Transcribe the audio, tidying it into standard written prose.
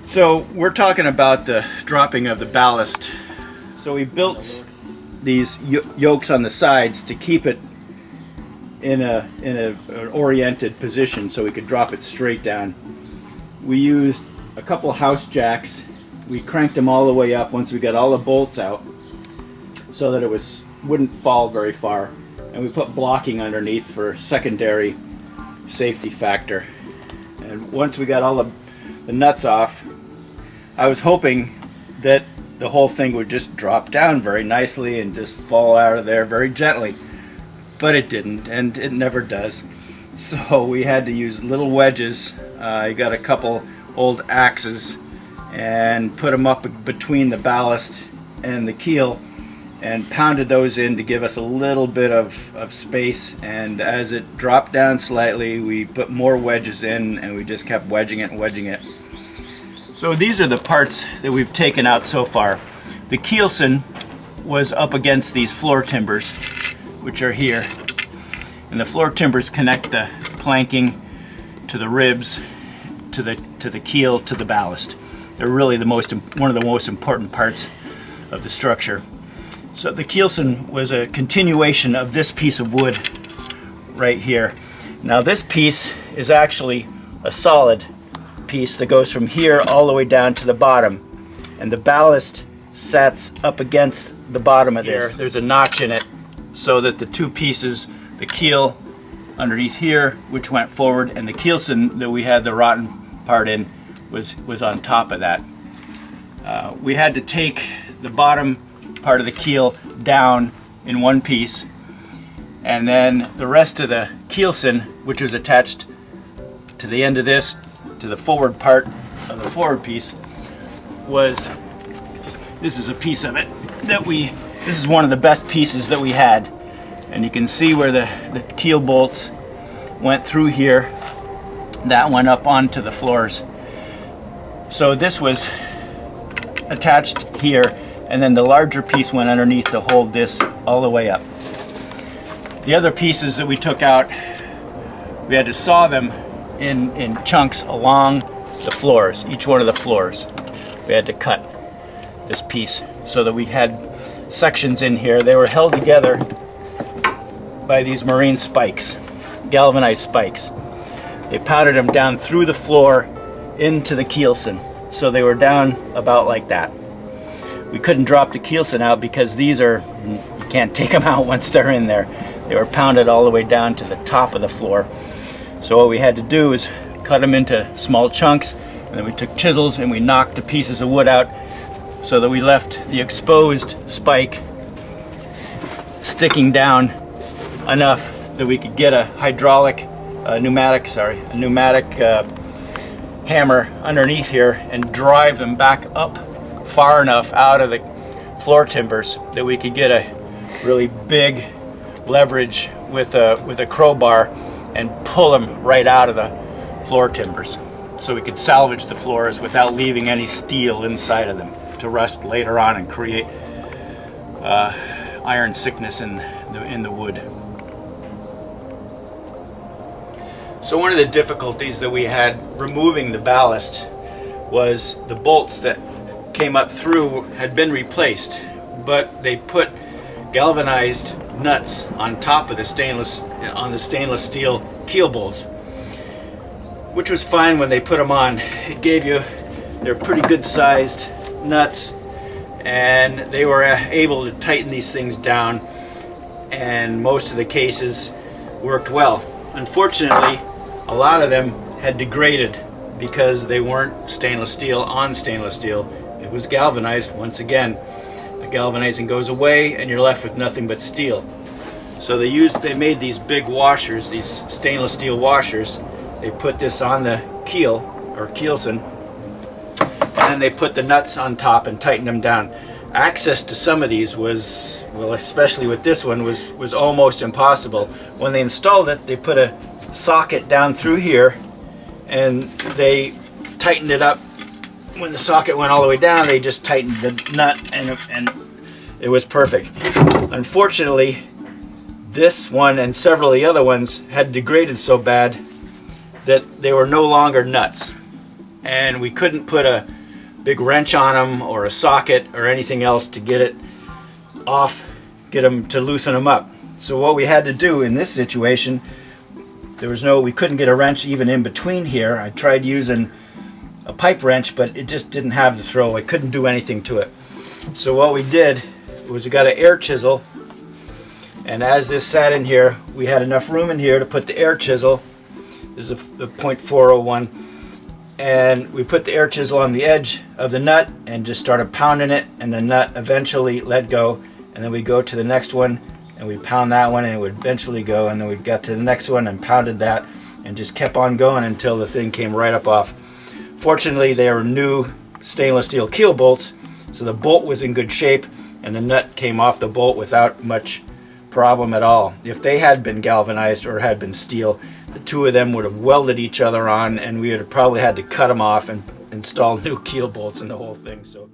So we're talking about the dropping of the ballast. So we built these yokes on the sides to keep it in an oriented position so we could drop it straight down. We used a couple house jacks. We cranked them all the way up once we got all the bolts out so that it wouldn't fall very far. And we put blocking underneath for secondary safety factor. And once we got all the nuts off, I was hoping that the whole thing would just drop down very nicely and just fall out of there very gently. But it didn't, and it never does. So we had to use little wedges. I got a couple old axes and put them up between the ballast and the keel and pounded those in to give us a little bit of space. And as it dropped down slightly, we put more wedges in and we just kept wedging it and wedging it. So these are the parts that we've taken out so far. The keelson was up against these floor timbers, which are here. And the floor timbers connect the planking to the ribs, to the keel, to the ballast. They're really one of the most important parts of the structure. So the keelson was a continuation of this piece of wood right here. Now this piece is actually a solid piece that goes from here all the way down to the bottom, and the ballast sets up against the bottom of this. There's a notch in it so that the two pieces, the keel underneath here, which went forward, and the keelson that we had the rotten part in was on top of that. We had to take the bottom part of the keel down in one piece, and then the rest of the keelson, which was attached to the end of this, to the forward part of the forward piece, this is a piece of it that this is one of the best pieces that we had. And you can see where the keel bolts went through here. That went up onto the floors. So this was attached here, and then the larger piece went underneath to hold this all the way up. The other pieces that we took out, we had to saw them in chunks along the floors, each one of the floors. We had to cut this piece so that we had sections in here. They were held together by these marine spikes, galvanized spikes. They pounded them down through the floor into the keelson, so they were down about like that. We couldn't drop the keelson out because you can't take them out once they're in there. They were pounded all the way down to the top of the floor. So what we had to do is cut them into small chunks, and then we took chisels and we knocked the pieces of wood out so that we left the exposed spike sticking down enough that we could get a pneumatic hammer underneath here and drive them back up far enough out of the floor timbers that we could get a really big leverage with a crowbar and pull them right out of the floor timbers, so we could salvage the floors without leaving any steel inside of them to rust later on and create iron sickness in the wood. So one of the difficulties that we had removing the ballast was the bolts that came up through had been replaced, but they put galvanized nuts on top of the stainless steel keel bolts, which was fine when they put them on. They're pretty good sized nuts, and they were able to tighten these things down, and most of the cases worked well. Unfortunately, a lot of them had degraded because they weren't stainless steel on stainless steel. It was galvanized. Once again, the galvanizing goes away and you're left with nothing but steel. So they made these big washers, these stainless steel washers. They put this on the keel or keelson, and then they put the nuts on top and tightened them down. Access to some of these was, well, especially with this one, was almost impossible. When they installed it, they put a socket down through here and they tightened it up. When the socket went all the way down, they just tightened the nut and it was perfect. Unfortunately, this one and several of the other ones had degraded so bad that they were no longer nuts. and we couldn't put a big wrench on them or a socket or anything else to get it off, get them to loosen them up. So what we had to do in this situation, we couldn't get a wrench even in between here. I tried using a pipe wrench, but it just didn't have the throw. I couldn't do anything to it. So what we did was we got an air chisel, and as this sat in here, we had enough room in here to put the air chisel. This is a .401, and we put the air chisel on the edge of the nut and just started pounding it, and the nut eventually let go, and then we go to the next one and we pound that one and it would eventually go, and then we got to the next one and pounded that and just kept on going until the thing came right up off. Fortunately, they were new stainless steel keel bolts, so the bolt was in good shape and the nut came off the bolt without much problem at all. If they had been galvanized or had been steel, the two of them would have welded each other on, and we would have probably had to cut them off and install new keel bolts in the whole thing. So